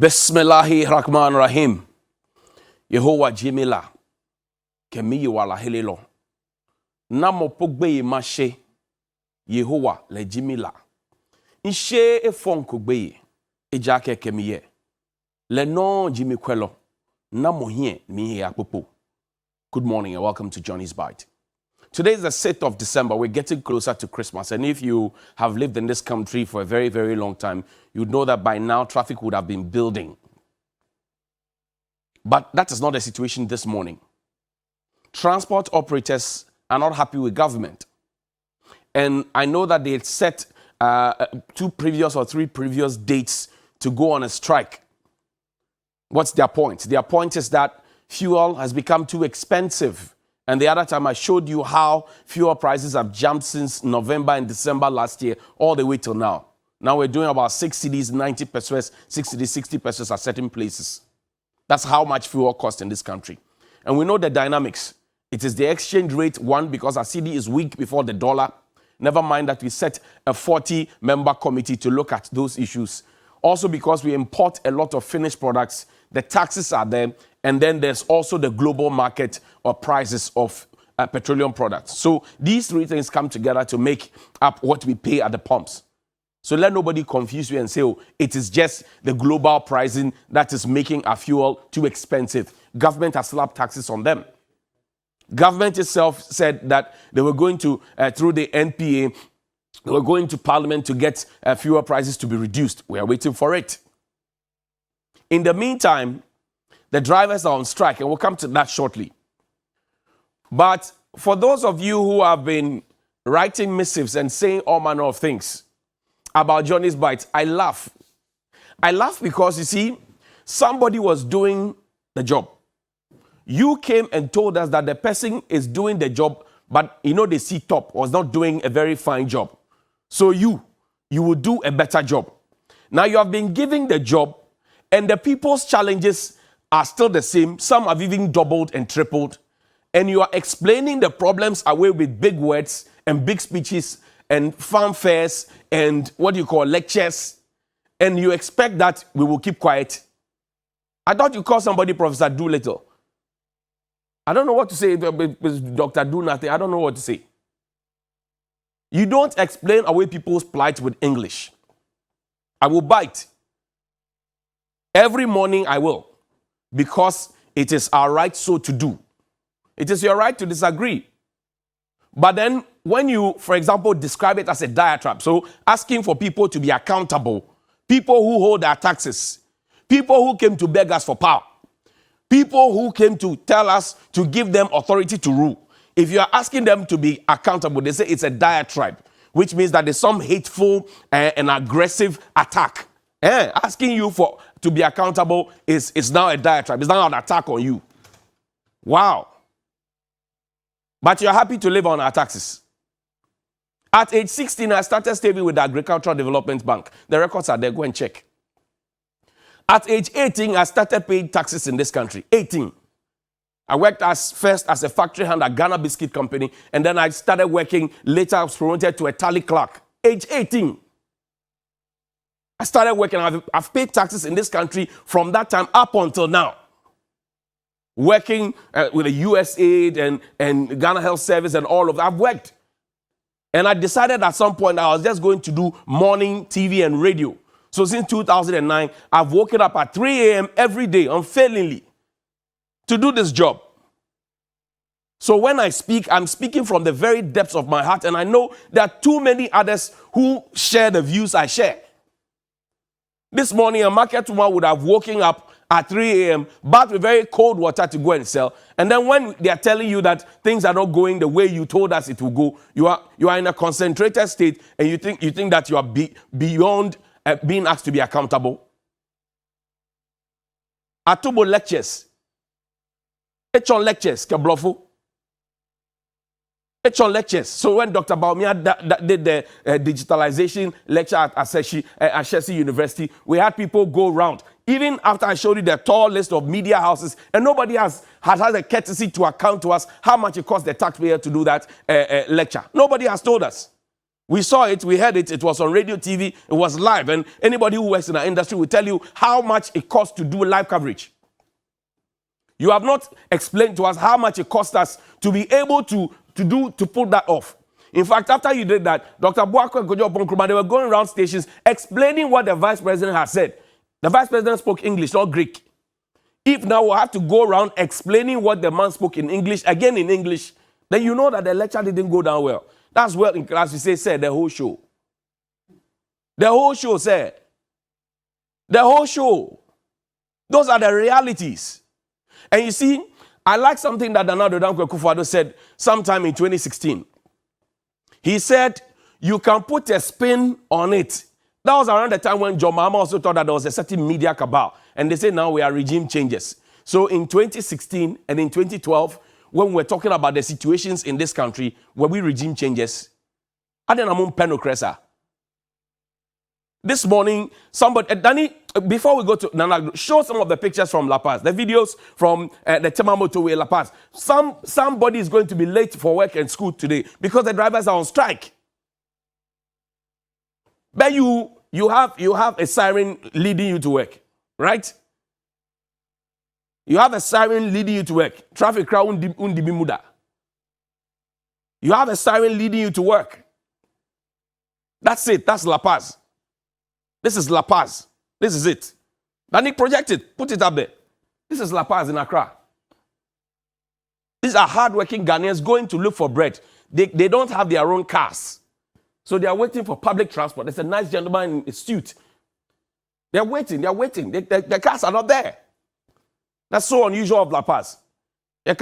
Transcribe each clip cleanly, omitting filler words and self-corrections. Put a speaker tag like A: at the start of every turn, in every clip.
A: Bismillahirrahmanirrahim. Yehowa Jimila. Kemi wala helelo. Namo pogbe mashe. Yehowa le Jimila. Inshe e fonko gbe. Ejake kemiye. Le non Jimmy Quello. Namo hie mi akpopo. Good morning and welcome to Johnny's Bite. Today is the 6th of December. We're getting closer to Christmas. And if you have lived in this country for a very, very long time, you'd know that by now traffic would have been building. But that is not the situation this morning. Transport operators are not happy with government. And I know that they had set 2 previous or 3 previous dates to go on a strike. What's their point? Their point is that fuel has become too expensive. And the other time I showed you how fuel prices have jumped since November and December last year, all the way till now. Now we're doing about 6 cedis, 90 pesos, 6 cedis, 60 pesos at certain places. That's how much fuel costs in this country. And we know the dynamics. It is the exchange rate, one, because our cedi is weak before the dollar. Never mind that we set a 40-member committee to look at those issues. Also because we import a lot of finished products, the taxes are there, and then there's also the global market or prices of petroleum products. So these 3 things come together to make up what we pay at the pumps. So let nobody confuse you and say, oh, it is just the global pricing that is making our fuel too expensive. Government has slapped taxes on them. Government itself said that they were going to, through the NPA, they were going to Parliament to get fuel prices to be reduced. We are waiting for it. In the meantime, the drivers are on strike, and we'll come to that shortly. But for those of you who have been writing missives and saying all manner of things about Johnny's Bite, I laugh. I laugh because, you see, somebody was doing the job. You came and told us that the person is doing the job, but you know the C-top was not doing a very fine job. So you will do a better job. Now you have been giving the job, and the people's challenges are still the same. Some have even doubled and tripled. And you are explaining the problems away with big words and big speeches and fanfares and lectures. And you expect that we will keep quiet. I thought you called somebody Professor Doolittle. I don't know what to say, Dr. Do Nothing. I don't know what to say. You don't explain away people's plight with English. I will bite. Every morning I will. Because it is our right so to do. It is your right to disagree. But then when you, for example, describe it as a diatribe, so asking for people to be accountable, people who hold their taxes, people who came to beg us for power, people who came to tell us to give them authority to rule. If you are asking them to be accountable, they say it's a diatribe, which means that there's some hateful and aggressive attack. Asking you to be accountable is now a diatribe. It's now an attack on you. Wow. But you're happy to live on our taxes. At age 16, I started saving with the Agricultural Development Bank. The records are there. Go and check. At age 18, I started paying taxes in this country. 18. I worked first as a factory hand at Ghana Biscuit Company, and then I started working. Later, I was promoted to a tally clerk. Age 18. I started working. I've paid taxes in this country from that time up until now. Working with the USAID and Ghana Health Service and all of that. I've worked. And I decided at some point I was just going to do morning TV and radio. So since 2009, I've woken up at 3 a.m. every day, unfailingly, to do this job. So when I speak, I'm speaking from the very depths of my heart. And I know there are too many others who share the views I share. This morning, a market woman would have woken up at 3 a.m., bathed with very cold water to go and sell. And then when they are telling you that things are not going the way you told us it will go, you are in a concentrated state, and you think that you are beyond being asked to be accountable. Atubo lectures. Echon lectures, keblofo. Echon lectures. So when Dr. Baumia did the digitalization lecture at Ashesi University, we had people go around. Even after I showed you the tall list of media houses, and nobody has had the courtesy to account to us how much it cost the taxpayer to do that lecture. Nobody has told us. We saw it, we heard it, it was on radio, TV, it was live. And anybody who works in our industry will tell you how much it costs to do live coverage. You have not explained to us how much it cost us to be able to pull that off. In fact, after you did that, Dr. Boako and Kojo Bonkruma, they were going around stations explaining what the vice president had said. The vice president spoke English, not Greek. If now we have to go around explaining what the man spoke in English, again in English, then you know that the lecture didn't go down well. That's what in class we say, said the whole show. The whole show, said. The whole show. Those are the realities. And you see, I like something that Nana Dankwa Akufo-Addo said sometime in 2016. He said, you can put a spin on it. That was around the time when John Mahama also thought that there was a certain media cabal. And they say now we are regime changes. So in 2016 and in 2012, when we're talking about the situations in this country where we regime changes, I didn't know Penocresa. This morning, somebody, Danny, before we go to Nana, show some of the pictures from La Paz, the videos from the Tema Motorway La Paz. Somebody is going to be late for work and school today because the drivers are on strike. But you have a siren leading you to work, right? You have a siren leading you to work. Traffic crowd undi bimuda. You have a siren leading you to work. That's it. That's La Paz. This is La Paz. This is it. Danik, project it. Put it up there. This is La Paz in Accra. These are hardworking Ghanaians going to look for bread. They don't have their own cars. So they are waiting for public transport. There's a nice gentleman in a suit. They're waiting. They're waiting. The cars are not there. That's so unusual of La Paz. We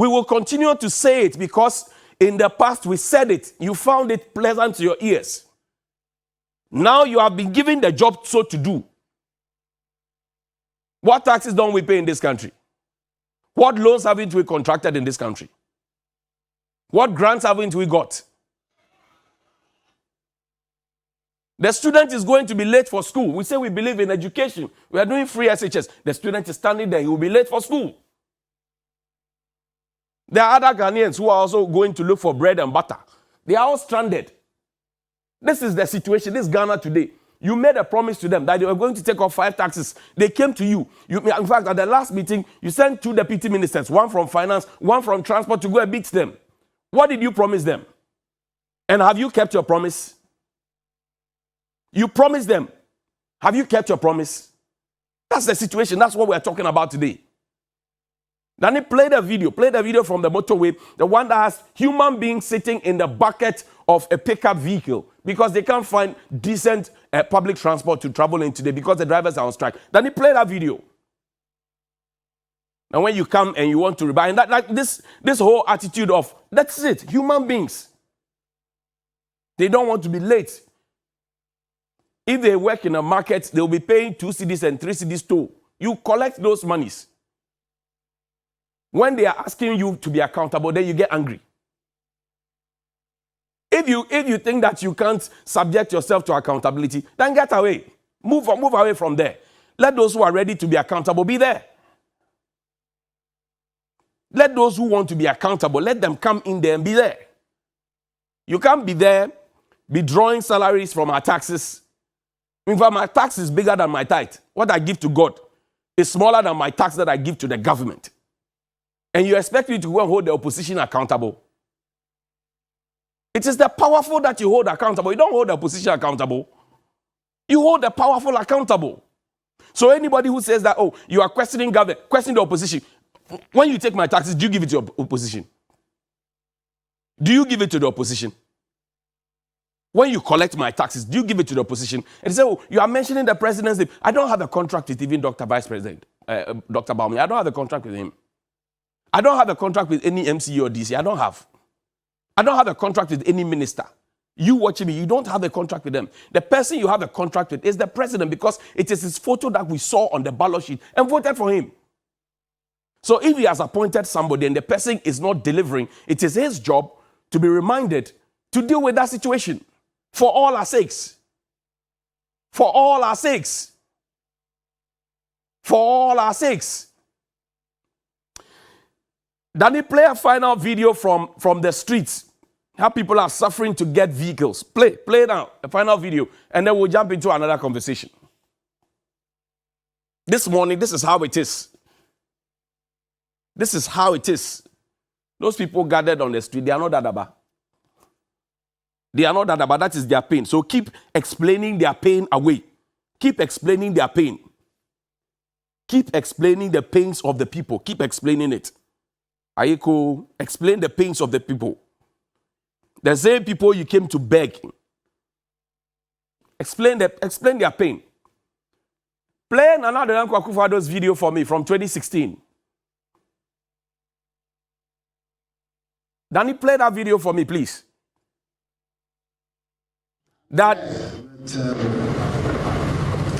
A: will continue to say it because in the past we said it. You found it pleasant to your ears. Now you have been given the job so to do. What taxes don't we pay in this country? What loans haven't we contracted in this country? What grants haven't we got? The student is going to be late for school. We say we believe in education. We are doing free SHS. The student is standing there. He will be late for school. There are other Ghanaians who are also going to look for bread and butter. They are all stranded. This is the situation. This is Ghana today. You made a promise to them that they were going to take off 5 taxes. They came to you. In fact, at the last meeting, you sent 2 deputy ministers, one from finance, one from transport, to go and beat them. What did you promise them? And have you kept your promise? You promised them. Have you kept your promise? That's the situation. That's what we're talking about today. Then he played a video from the motorway, the one that has human beings sitting in the bucket of a pickup vehicle because they can't find decent public transport to travel in today because the drivers are on strike. Then he played that video. And when you come and you want to rebuy, and that this whole attitude of, that's it, human beings. They don't want to be late. If they work in a market, they'll be paying 2 cedis and 3 cedis toll. You collect those monies. When they are asking you to be accountable, then you get angry. If you think that you can't subject yourself to accountability, then get away. Move away from there. Let those who are ready to be accountable be there. Let those who want to be accountable, let them come in there and be there. You can't be there, be drawing salaries from our taxes. In fact, my tax is bigger than my tithe. What I give to God is smaller than my tax that I give to the government. And you expect me to go and hold the opposition accountable. It is the powerful that you hold accountable. You don't hold the opposition accountable. You hold the powerful accountable. So anybody who says that, oh, you are questioning government, question the opposition. When you take my taxes, do you give it to your opposition? Do you give it to the opposition? When you collect my taxes, do you give it to the opposition? And they say, oh, you are mentioning the president's name. I don't have a contract with even Dr. Vice President, Dr. Baumi. I don't have a contract with him. I don't have a contract with any MCE or DC. I don't have a contract with any minister. You watching me, you don't have a contract with them. The person you have a contract with is the president because it is his photo that we saw on the ballot sheet and voted for him. So if he has appointed somebody and the person is not delivering, it is his job to be reminded to deal with that situation for all our sakes. For all our sakes. For all our sakes. Then he play a final video from the streets. How people are suffering to get vehicles. Play now, the final video, and then we'll jump into another conversation. This morning, this is how it is. This is how it is. Those people gathered on the street, they are not dadaba. They are not dadaba, that is their pain. So keep explaining their pain away. Keep explaining their pain. Keep explaining the pains of the people. Keep explaining it. Ayiko, explain the pains of the people. The same people you came to beg. Explain their pain. Play another Nana Akufo-Addo's video for me from 2016. Danny, play that video for me, please. That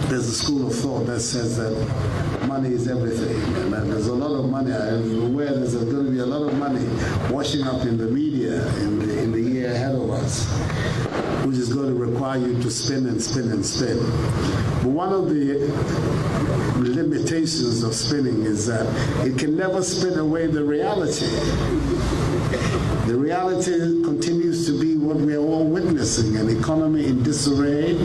B: there's a school of thought that says that money is everything, and that there's a lot of money. I'm aware there's going to be a lot of money washing up in the media in the year ahead of us, which is going to require you to spend and spend and spend. But one of the limitations of spending is that it can never spin away the reality. The reality continues to be what we are all witnessing, an economy in disarray,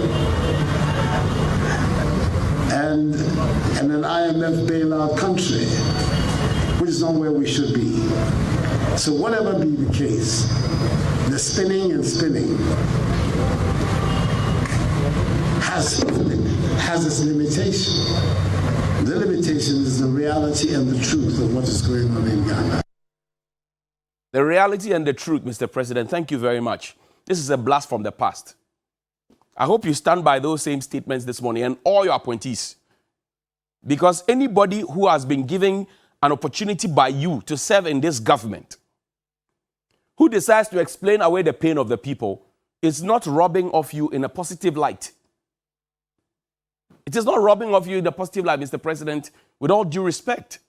B: and an IMF bailout country, which is not where we should be. So whatever be the case, the spinning and spinning has its limitation. The limitation is the reality and the truth of what is going on in Ghana.
A: The reality and the truth, Mr. President, thank you very much. This is a blast from the past. I hope you stand by those same statements this morning and all your appointees. Because anybody who has been given an opportunity by you to serve in this government, who decides to explain away the pain of the people, is not robbing of you in a positive light. It is not robbing of you in a positive light, Mr. President, with all due respect.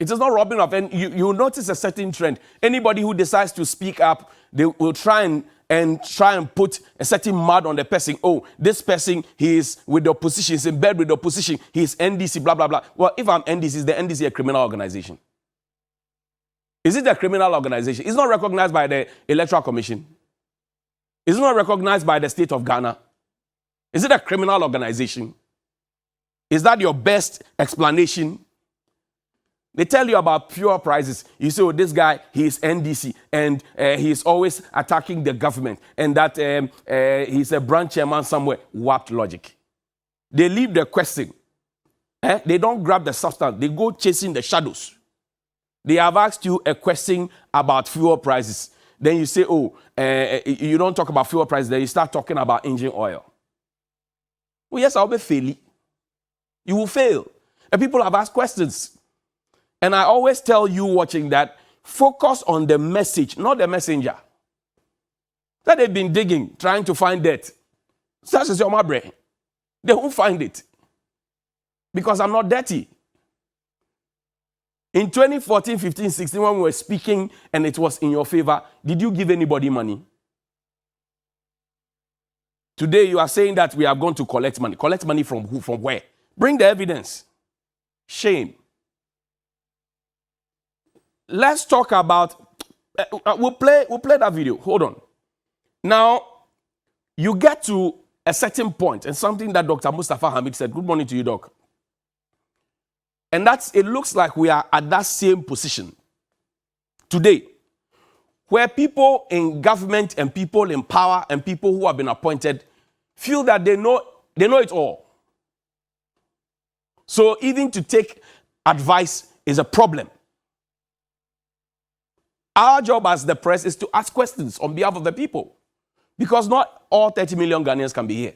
A: It is not robbing off, and you notice a certain trend. Anybody who decides to speak up, they will try and put a certain mud on the person. Oh, this person, he is with the opposition, he's in bed with the opposition, he is NDC, blah, blah, blah. Well, if I'm NDC, is the NDC a criminal organization? Is it a criminal organization? It's not recognized by the Electoral Commission. It's not recognized by the state of Ghana. Is it a criminal organization? Is that your best explanation? They tell you about pure prices. You say, oh, this guy, he is NDC, and he is always attacking the government, and that he's a branch chairman somewhere. Warped logic. They leave the question. They don't grab the substance. They go chasing the shadows. They have asked you a question about fuel prices. Then you say, oh, you don't talk about fuel prices. Then you start talking about engine oil. Well, yes, I'll be failing. You will fail. And people have asked questions. And I always tell you watching that, focus on the message, not the messenger. That they've been digging, trying to find that. Such as your my brain. They won't find it. Because I'm not dirty. In 2014, 15, 16, when we were speaking and it was in your favor, did you give anybody money? Today you are saying that we are going to collect money. Collect money from who? From where? Bring the evidence. Shame. Let's talk about, we'll play that video. Hold on. Now, you get to a certain point, and something that Dr. Mustafa Hamid said. Good morning to you, Doc. And it looks like we are at that same position today, where people in government and people in power and people who have been appointed feel that they know it all. So even to take advice is a problem. Our job as the press is to ask questions on behalf of the people, because not all 30 million Ghanaians can be here.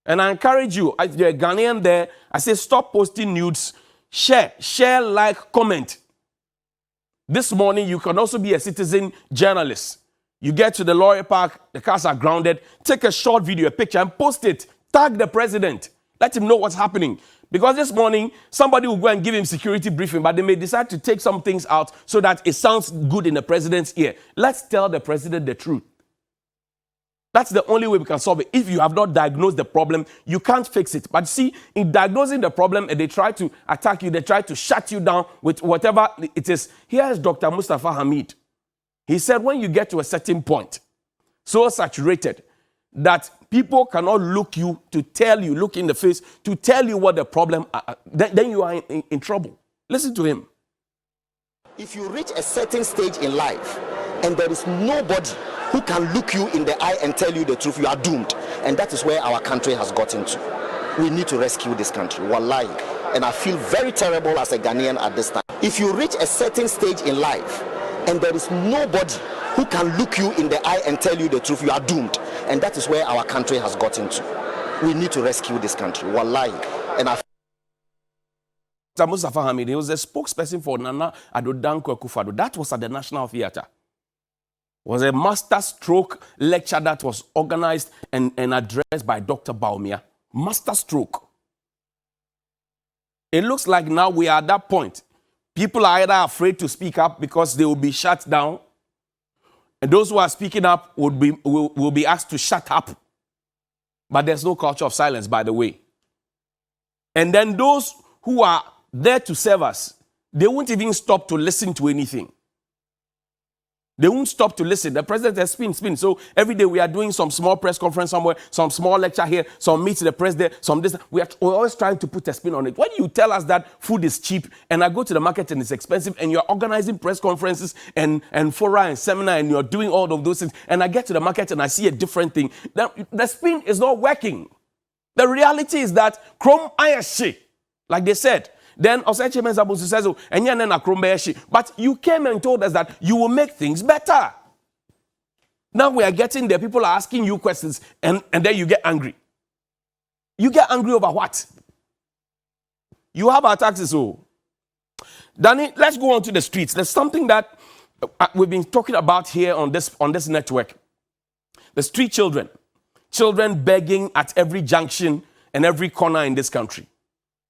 A: And I encourage you, if you're a Ghanaian there, I say stop posting nudes, share, like, comment. This morning, you can also be a citizen journalist. You get to the Lorry Park, the cars are grounded, take a short video, a picture, and post it. Tag the president. Let him know what's happening. Because this morning, somebody will go and give him security briefing, but they may decide to take some things out so that it sounds good in the president's ear. Let's tell the president the truth. That's the only way we can solve it. If you have not diagnosed the problem, you can't fix it. But see, in diagnosing the problem, and they try to attack you, they try to shut you down with whatever it is. Here is Dr. Mustafa Hamid. He said when you get to a certain point, so saturated, that people cannot look you in the face, to tell you what the problem, then you are in trouble. Listen to him.
C: If you reach a certain stage in life and there is nobody who can look you in the eye and tell you the truth, you are doomed. And that is where our country has gotten to. We need to rescue this country, wallahi. And I feel very terrible as a Ghanaian at this time. If you reach a certain stage in life and there is nobody who can look you in the eye and tell you the truth, you are doomed. And that is where our country has gotten to. We need to rescue this country, wallahi. And I
A: Mustafa Hamid, he was a spokesperson for Nana Addo Dankwa Akufo-Addo. That was at the National Theatre. It was a master stroke lecture that was organized and addressed by Dr. Baumia. Master stroke. It looks like now we are at that point. People are either afraid to speak up because they will be shut down, and those who are speaking up will be asked to shut up. But there's no culture of silence, by the way. And then those who are there to serve us, they won't even stop to listen to anything. They won't stop to listen. The president has spin. So every day we are doing some small press conference somewhere, some small lecture here, some meet the press there, some this. We're always trying to put a spin on it. When you tell us that food is cheap and I go to the market and it's expensive and you're organizing press conferences and fora and seminar and you're doing all of those things, and I get to the market and I see a different thing, the spin is not working. The reality is that Chrome Ayashi, like they said, then Oseche Menzabusu says, but you came and told us that you will make things better. Now we are getting there. People are asking you questions and then you get angry. You get angry over what? You have our taxes. Oh, Danny, let's go on to the streets. There's something that we've been talking about here on this network. The street children. Children begging at every junction and every corner in this country.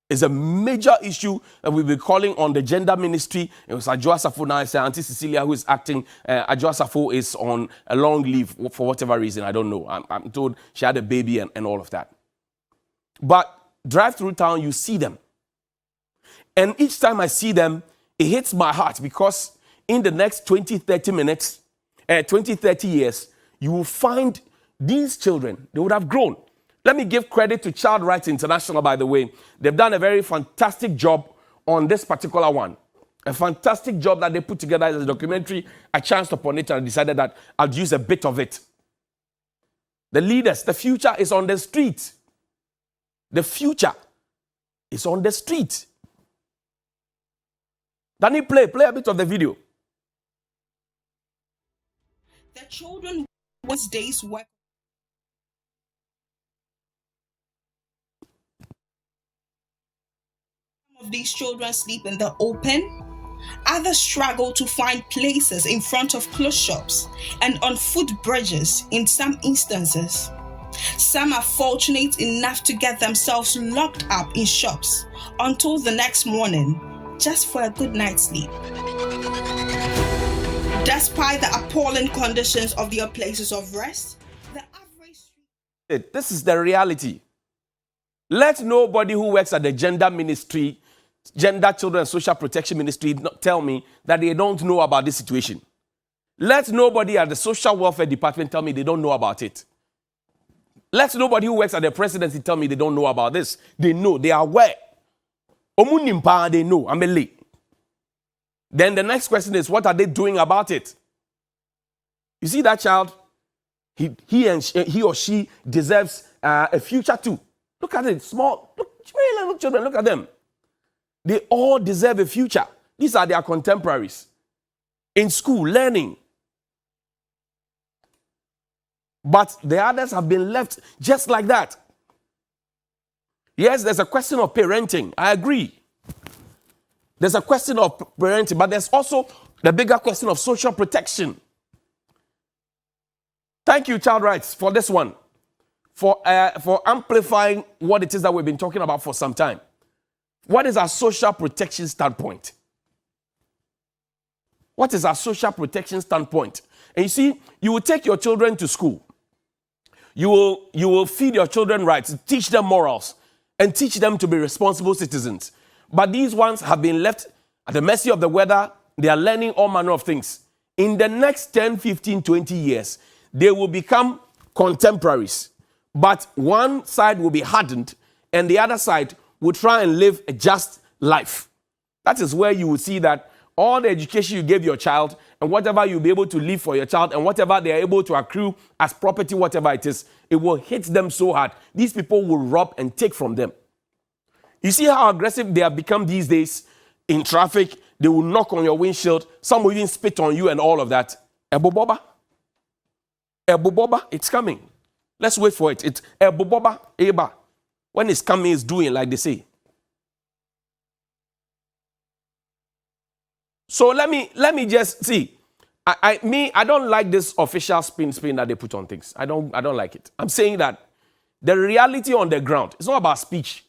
A: Is a major issue that we'll be calling on the gender ministry. It was Adjoa Safo now. It's Auntie Cecilia who is acting. Adjoa Safo is on a long leave for whatever reason. I don't know. I'm told she had a baby and all of that. But drive through town, you see them. And each time I see them, it hits my heart because in the next 20, 30 minutes, 20, 30 years, you will find these children, they would have grown. Let me give credit to Child Rights International, by the way. They've done a very fantastic job on this particular one. A fantastic job that they put together as a documentary. I chanced upon it and I decided that I'll use a bit of it. The leaders, the future is on the street. The future is on the street. Danny, play a bit of the video.
D: The children was days work. Of these children sleep in the open. Others struggle to find places in front of closed shops and on foot bridges in some instances. Some are fortunate enough to get themselves locked up in shops until the next morning, just for a good night's sleep. Despite the appalling conditions of their places of rest, the average...
A: This is the reality. Let nobody who works at the gender ministry, Gender, Children and Social Protection Ministry tell me that they don't know about this situation. Let nobody at the Social Welfare Department tell me they don't know about it. Let nobody who works at the presidency tell me they don't know about this. They know, they are aware. Omunimpa, they know. I'm a late. Then the next question is, what are they doing about it? You see that child? He or she deserves a future too. Look at it, small, very little children, look at them. They all deserve a future. These are their contemporaries. In school, learning. But the others have been left just like that. Yes, there's a question of parenting. I agree. There's a question of parenting, but there's also the bigger question of social protection. Thank you, Child Rights, for this one. For amplifying what it is that we've been talking about for some time. What is our social protection standpoint? What is our social protection standpoint? And you see, you will take your children to school. You will feed your children right, teach them morals, and teach them to be responsible citizens. But these ones have been left at the mercy of the weather. They are learning all manner of things. In the next 10, 15, 20 years, they will become contemporaries. But one side will be hardened, and the other side will try and live a just life. That is where you will see that all the education you gave your child and whatever you'll be able to leave for your child and whatever they are able to accrue as property, whatever it is, it will hit them so hard. These people will rob and take from them. You see how aggressive they have become these days in traffic. They will knock on your windshield. Some will even spit on you and all of that. Eboboba. Eboboba, it's coming. Let's wait for it. It's Eboboba, Eba. When it's coming, it's doing, like they say. So let me just see. I don't like this official spin that they put on things. I don't like it. I'm saying that the reality on the ground, it's not about speech.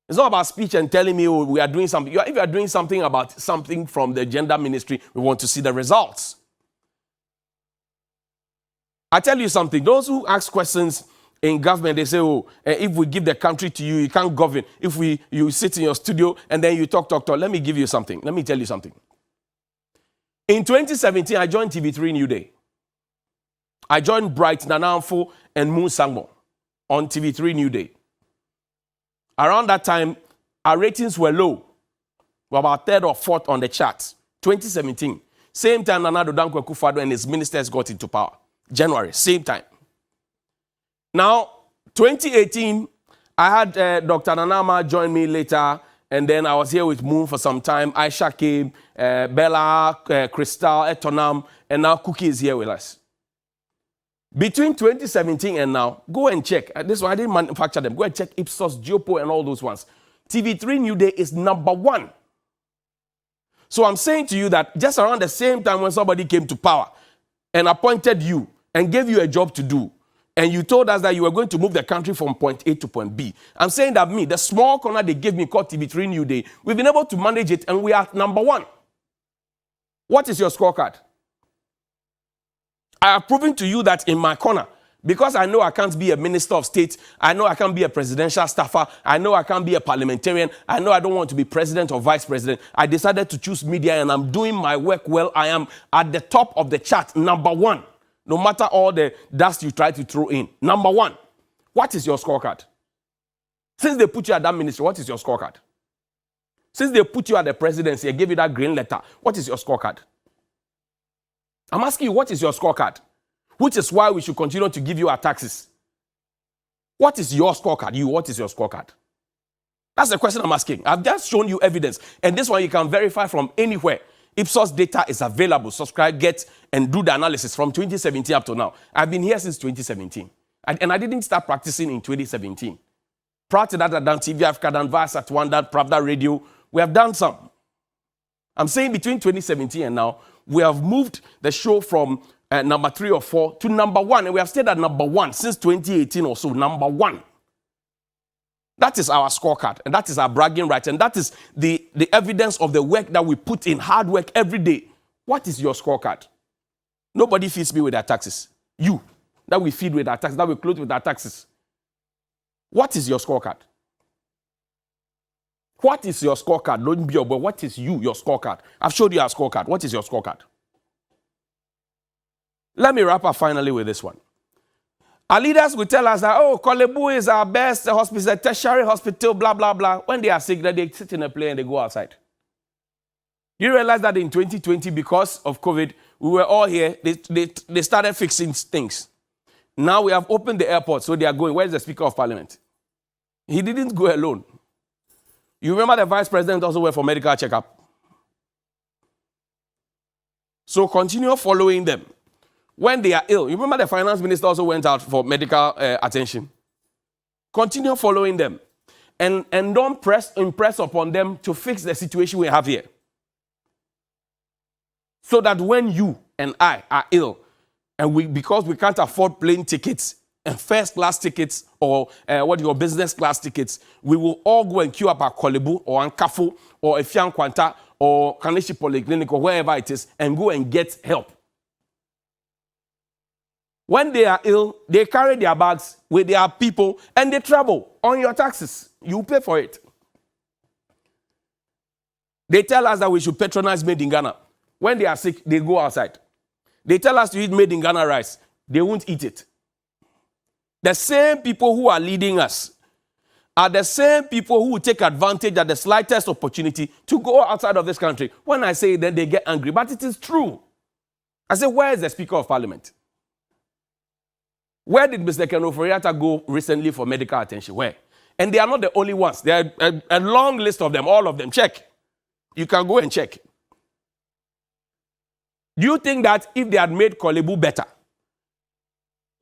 A: It's not about speech and telling me, oh, we are doing something. If you are doing something about something from the gender ministry, we want to see the results. I tell you something. Those who ask questions in government, they say, oh, if we give the country to you, you can't govern. If you sit in your studio and then you talk. Let me give you something. Let me tell you something. In 2017, I joined TV3NewDay. I joined Bright, Nanamfo, and Moon Sangmo on TV3NewDay. Around that time, our ratings were low. We were about third or fourth on the charts. 2017. Same time Nana Addo Dankwa Akufo-Addo and his ministers got into power. January, same time. Now, 2018, I had Dr. Nanama join me later, and then I was here with Moon for some time. Aisha came, Bella, Crystal, Etonam, and now Cookie is here with us. Between 2017 and now, go and check. This one, I didn't manufacture them. Go and check Ipsos, Geopo, and all those ones. TV3NewDay is #1. So I'm saying to you that just around the same time when somebody came to power and appointed you and gave you a job to do, and you told us that you were going to move the country from point A to point B. I'm saying that the small corner they gave me called TV3NewDay, we've been able to manage it and we are #1. What is your scorecard? I have proven to you that in my corner, because I know I can't be a minister of state, I know I can't be a presidential staffer, I know I can't be a parliamentarian, I know I don't want to be president or vice president. I decided to choose media and I'm doing my work well. I am at the top of the chart, #1. No matter all the dust you try to throw in. #1. What is your scorecard? Since they put you at that ministry, what is your scorecard? Since they put you at the presidency and gave you that green letter, what is your scorecard? I'm asking you, what is your scorecard? Which is why we should continue to give you our taxes. What is your scorecard? What is your scorecard? That's the question I'm asking. I've just shown you evidence. And this one you can verify from anywhere. Ipsos data is available. Subscribe, get, and do the analysis from 2017 up to now. I've been here since 2017. And I didn't start practicing in 2017. Prior to that, I've done TV Africa, done Viasat One, done Pravda Radio. We have done some. I'm saying between 2017 and now, we have moved the show from #3 or 4 to #1. And we have stayed at #1 since 2018 or so, #1. That is our scorecard, and that is our bragging right, and that is the evidence of the work that we put in, hard work every day. What is your scorecard? Nobody feeds me with their taxes. You, that we feed with our taxes, that we clothe with our taxes. What is your scorecard? What is your scorecard? Don't be your boy. What is your scorecard? I've showed you our scorecard. What is your scorecard? Let me wrap up finally with this one. Our leaders will tell us that, oh, Kolebu is our best hospital, tertiary hospital, blah, blah, blah. When they are sick, they sit in a plane and they go outside. You realize that in 2020, because of COVID, we were all here. They started fixing things. Now we have opened the airport, so they are going. Where's the Speaker of Parliament? He didn't go alone. You remember the Vice President also went for medical checkup. So continue following them. When they are ill, you remember the Finance Minister also went out for medical attention. Continue following them. And don't impress upon them to fix the situation we have here. So that when you and I are ill, and because we can't afford plane tickets and first-class tickets or business class tickets, we will all go and queue up at Kolebu or Ankafo or Efian Kwanta or Kaneshi Polyclinic or wherever it is and go and get help. When they are ill, they carry their bags with their people and they travel on your taxes. You pay for it. They tell us that we should patronize made in Ghana. When they are sick, they go outside. They tell us to eat made in Ghana rice. They won't eat it. The same people who are leading us are the same people who will take advantage at the slightest opportunity to go outside of this country. When I say that, they get angry, but it is true. I say, where is the Speaker of Parliament? Where did Mr. Ken Oforiatta go recently for medical attention? Where? And they are not the only ones. There are a long list of them, all of them. Check. You can go and check. Do you think that if they had made Kolebu better,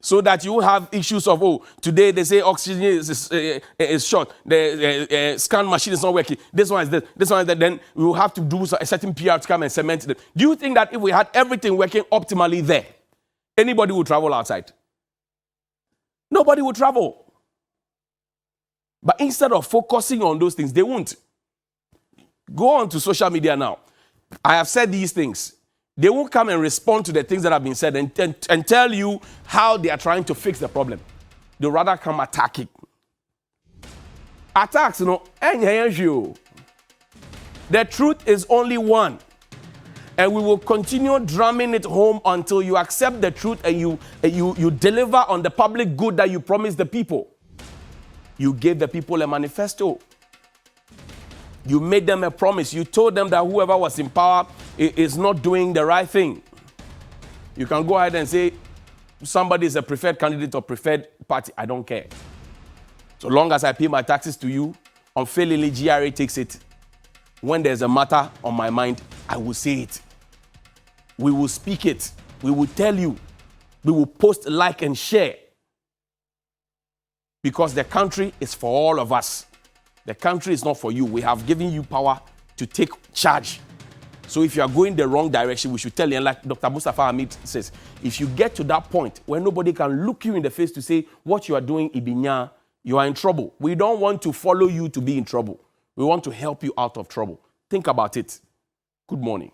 A: so that you have issues of, oh, today they say oxygen is short, the scan machine is not working, this one is this one is that, then we will have to do a certain PR to come and cement them. Do you think that if we had everything working optimally there, anybody would travel outside? Nobody would travel. But instead of focusing on those things, they won't. Go on to social media now. I have said these things. They won't come and respond to the things that have been said and tell you how they are trying to fix the problem. They rather come attacking. Attacks, the truth is only one. And we will continue drumming it home until you accept the truth and you deliver on the public good that you promised the people. You gave the people a manifesto. You made them a promise. You told them that whoever was in power is not doing the right thing. You can go ahead and say somebody is a preferred candidate or preferred party. I don't care. So long as I pay my taxes to you, unfailingly GRA takes it. When there's a matter on my mind, I will say it. We will speak it. We will tell you. We will post, like, and share. Because the country is for all of us. The country is not for you. We have given you power to take charge. So if you are going the wrong direction, we should tell you. And like Dr. Mustafa Hamid says, if you get to that point where nobody can look you in the face to say what you are doing, Ibinya, you are in trouble. We don't want to follow you to be in trouble. We want to help you out of trouble. Think about it. Good morning.